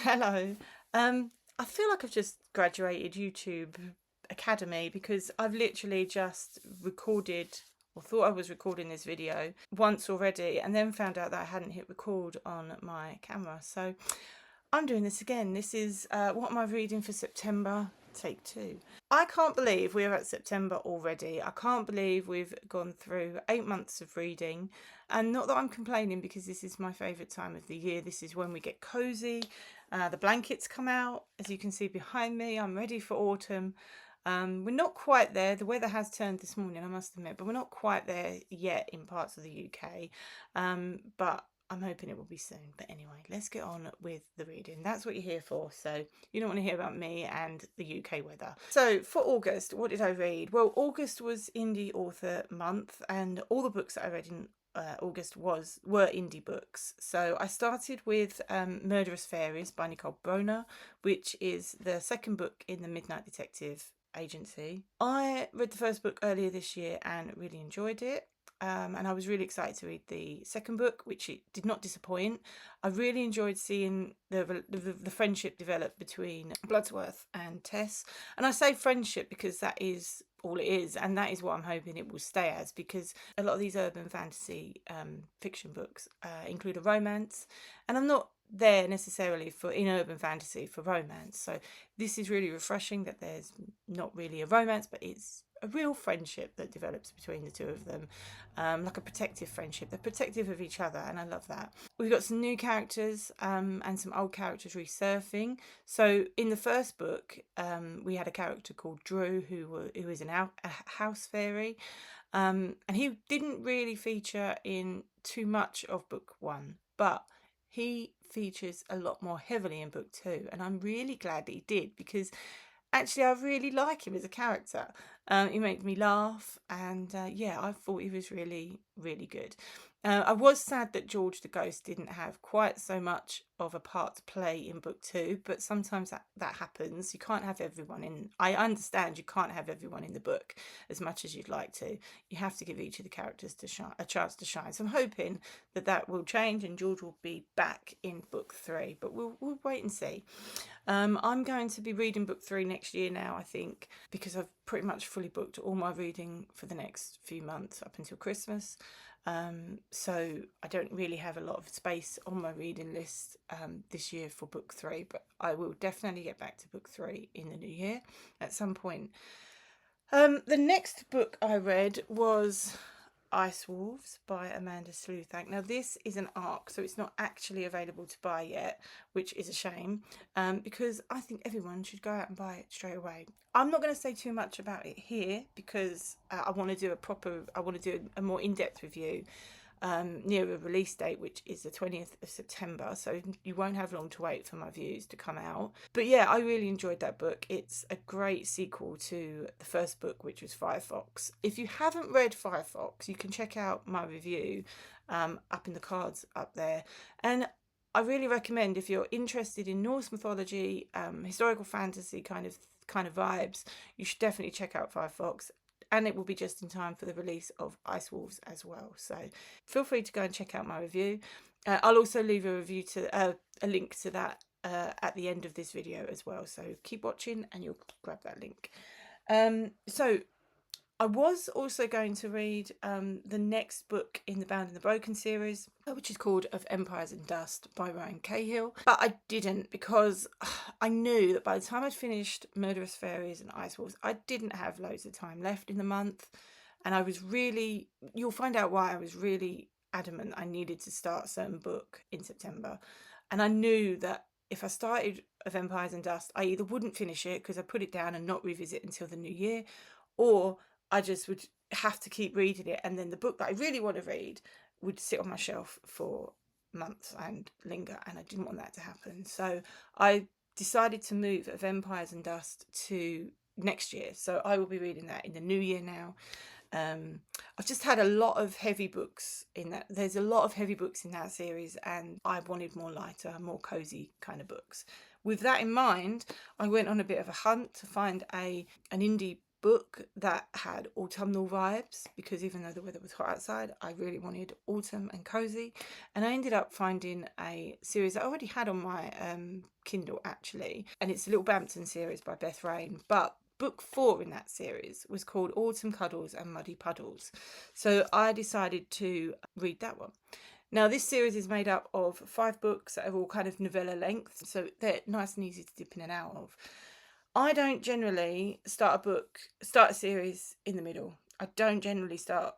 Hello. I feel like I've just graduated YouTube Academy because I've literally just recorded or thought I was recording this video once already and then found out that I hadn't hit record on my camera. So I'm doing this again. This is what am I reading for September? Take two. I can't believe we're at September already. I can't believe we've gone through 8 months of reading. And not that I'm complaining because this is my favourite time of the year. This is when we get cosy. The blankets come out. As you can see behind me, I'm ready for autumn. We're not quite there. The weather has turned this morning, I must admit, but we're not quite there yet in parts of the UK. But I'm hoping it will be soon. But anyway, let's get on with the reading. That's what you're here for. So you don't want to hear about me and the UK weather. So for August, what did I read? Well, August was Indie Author Month, and all the books that I read in August were indie books. So I started with Murderous Fairies by Nicole Broner, which is the second book in the Midnight Detective agency. I read the first book earlier this year and really enjoyed it. And I was really excited to read the second book, which it did not disappoint. I really enjoyed seeing the friendship develop between Bloodsworth and Tess. And I say friendship because that is all it is, and that is what I'm hoping it will stay as, because a lot of these urban fantasy fiction books include a romance, and I'm not there necessarily for in urban fantasy for romance. So this is really refreshing that there's not really a romance, but it's a real friendship that develops between the two of them, like a protective friendship. They're protective of each other, and I love that. We've got some new characters and some old characters resurfing. So in the first book, we had a character called Drew who is a house fairy, and he didn't really feature in too much of book one, but he features a lot more heavily in book two, and I'm really glad that he did, because actually I really like him as a character. He made me laugh, and yeah, I thought he was really, really good. I was sad that George the Ghost didn't have quite so much of a part to play in book two, but sometimes that happens. You can't have everyone in. I understand you can't have everyone in the book as much as you'd like to. You have to give each of the characters a chance to shine. So I'm hoping that will change and George will be back in book three, but we'll wait and see. I'm going to be reading book three next year now, I think, because I've pretty much fully booked all my reading for the next few months up until Christmas. So I don't really have a lot of space on my reading list this year for book three, but I will definitely get back to book three in the new year at some point. The next book I read was Ice Wolves by Amanda Sluthank. Now this is an ARC, so it's not actually available to buy yet, which is a shame, because I think everyone should go out and buy it straight away. I'm not going to say too much about it here because I want to do a more in-depth review near a release date, which is the 20th of September, so you won't have long to wait for my views to come out. But yeah, I really enjoyed that book. It's a great sequel to the first book, which was Firefox. If you haven't read Firefox, you can check out my review up in the cards up there. And I really recommend, if you're interested in Norse mythology, historical fantasy kind of vibes, you should definitely check out Firefox, and it will be just in time for the release of Ice Wolves as well. So feel free to go and check out my review. I'll also leave a review to a link to that at the end of this video as well. So keep watching and you'll grab that link. So I was also going to read the next book in the Bound and the Broken series, which is called Of Empires and Dust by Ryan Cahill. But I didn't, because I knew that by the time I'd finished Murderous Fairies and Ice Wolves, I didn't have loads of time left in the month. And I was really, you'll find out why I was really adamant I needed to start a certain book in September. And I knew that if I started Of Empires and Dust, I either wouldn't finish it because I put it down and not revisit until the new year, or I just would have to keep reading it, and then the book that I really want to read would sit on my shelf for months and linger, and I didn't want that to happen. So I decided to move Of Empires and Dust to next year. So I will be reading that in the new year now. I've just had a lot of heavy books in that. There's a lot of heavy books in that series, and I wanted more lighter, more cozy kind of books. With that in mind, I went on a bit of a hunt to find an indie book that had autumnal vibes, because even though the weather was hot outside, I really wanted autumn and cozy. And I ended up finding a series that I already had on my Kindle actually, and it's a Little Bampton series by Beth Rain, but book 4 in that series was called Autumn Cuddles and Muddy Puddles. So I decided to read that one. Now, this series is made up of 5 books that are all kind of novella length, so they're nice and easy to dip in and out of. I don't generally start a series in the middle. I don't generally start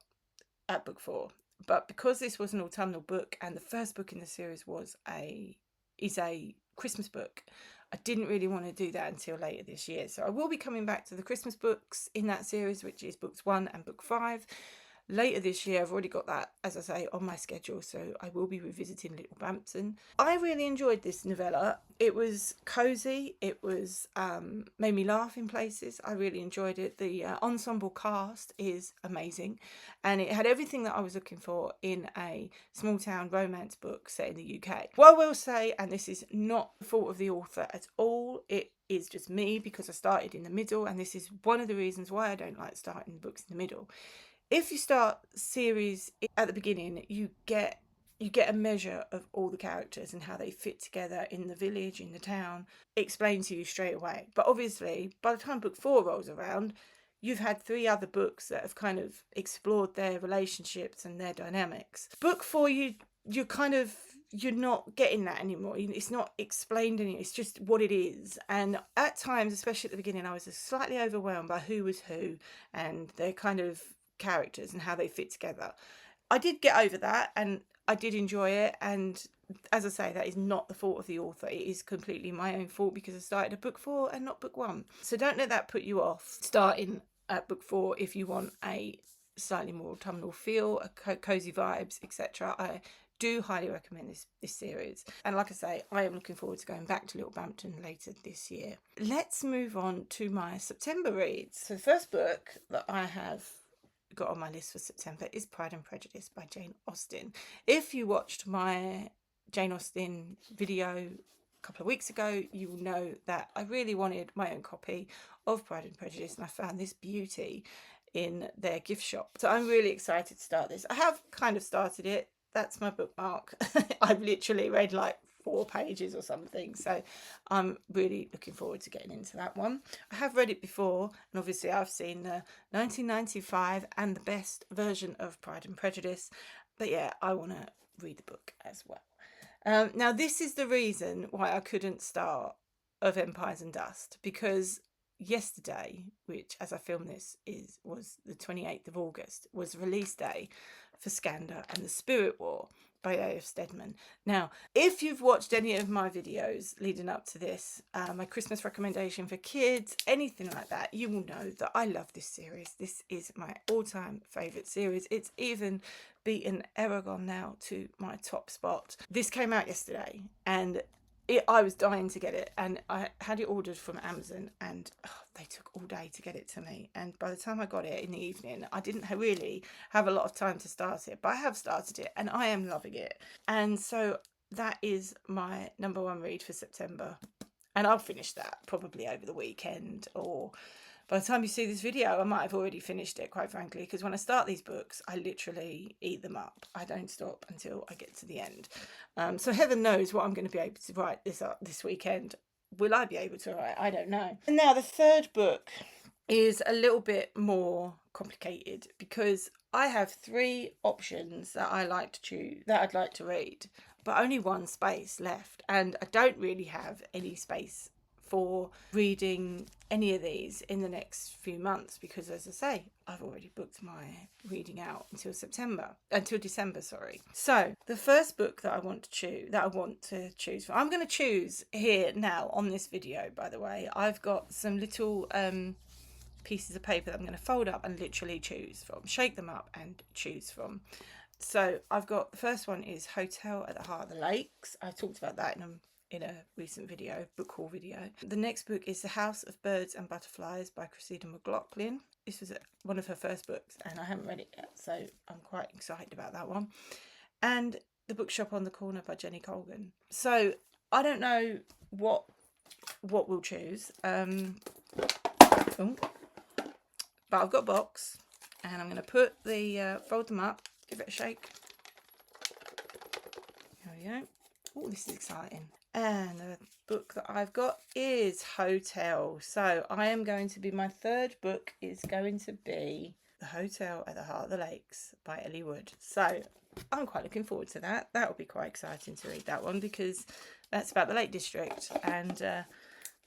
at book 4. But because this was an autumnal book and the first book in the series is a Christmas book, I didn't really want to do that until later this year. So I will be coming back to the Christmas books in that series, which is books 1 and book 5. Later this year, I've already got that, as I say, on my schedule, so I will be revisiting Little Bampton. I really enjoyed this novella. It was cosy. It was made me laugh in places. I really enjoyed it. The ensemble cast is amazing, and it had everything that I was looking for in a small town romance book set in the UK. What I will say, and this is not the fault of the author at all, it is just me because I started in the middle, and this is one of the reasons why I don't like starting books in the middle. If you start series at the beginning, you get a measure of all the characters and how they fit together in the village, in the town, explained to you straight away. But obviously, by the time book 4 rolls around, you've had 3 other books that have kind of explored their relationships and their dynamics. Book 4, you're not getting that anymore. It's not explained anymore. It's just what it is. And at times, especially at the beginning, I was slightly overwhelmed by who was who and their kind of characters and how they fit together. I did get over that and I did enjoy it, and as I say, that is not the fault of the author. It is completely my own fault because I started at book 4 and not book 1. So don't let that put you off starting at book 4 if you want a slightly more autumnal feel, a cozy vibes, etc. I do highly recommend this series, and like I say, I am looking forward to going back to Little Bampton later this year. Let's move on to my September reads. So the first book that I have got on my list for September is Pride and Prejudice by Jane Austen. If you watched my Jane Austen video a couple of weeks ago, you will know that I really wanted my own copy of Pride and Prejudice, and I found this beauty in their gift shop. So I'm really excited to start this. I have kind of started it. That's my bookmark. I've literally read like 4 pages or something, so I'm really looking forward to getting into that one. I have read it before, and obviously I've seen the 1995 and the best version of Pride and Prejudice, but yeah, I want to read the book as well. Now this is the reason why I couldn't start Of Empires and Dust, because yesterday, which as I film this was the 28th of August, was release day for Skandha and the Spirit War by A.F. Stedman. Now, if you've watched any of my videos leading up to this, my Christmas recommendation for kids, anything like that, you will know that I love this series. This is my all-time favourite series. It's even beaten Eragon now to my top spot. This came out yesterday, and I was dying to get it, and I had it ordered from Amazon, and they took all day to get it to me. And by the time I got it in the evening, I didn't really have a lot of time to start it, but I have started it and I am loving it. And so that is my number 1 read for September, and I'll finish that probably over the weekend, or by the time you see this video, I might have already finished it, quite frankly, because when I start these books, I literally eat them up. I don't stop until I get to the end. So heaven knows what I'm going to be able to write this weekend. Will I be able to write? I don't know. And now the third book is a little bit more complicated, because I have 3 options that I'd like to read, but only 1 space left, and I don't really have any space for reading any of these in the next few months, because as I say, I've already booked my reading out until December, sorry. So the first book that I want to choose from, I'm going to choose here now on this video, by the way. I've got some little pieces of paper that I'm going to fold up and literally choose from, shake them up and choose from. So I've got, the first one is Hotel at the Heart of the Lakes. I talked about that in a recent video, book haul video. The next book is The House of Birds and Butterflies by Cressida McLaughlin. This was one of her first books, and I haven't read it yet, so I'm quite excited about that one. And The Bookshop on the Corner by Jenny Colgan. So I don't know what we'll choose. But I've got a box, and I'm going to put the, fold them up, give it a shake. There we go. Oh, this is exciting. And the book that I've got is Hotel. So I am going to be, my third book is going to be The Hotel at the Heart of the Lakes by Ellie Wood. So I'm quite looking forward to that. That will be quite exciting to read that one, because that's about the Lake District, and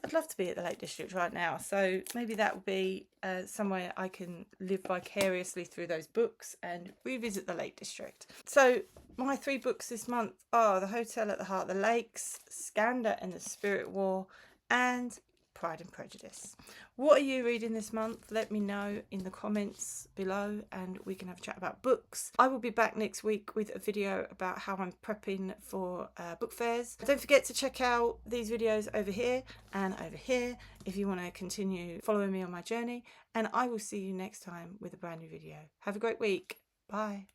I'd love to be at the Lake District right now. So maybe that will be somewhere I can live vicariously through those books and revisit the Lake District. So my 3 books this month are The Hotel at the Heart of the Lakes, Skandha and the Spirit War, and Pride and Prejudice. What are you reading this month? Let me know in the comments below, and we can have a chat about books. I will be back next week with a video about how I'm prepping for book fairs. Don't forget to check out these videos over here and over here if you want to continue following me on my journey, and I will see you next time with a brand new video. Have a great week. Bye.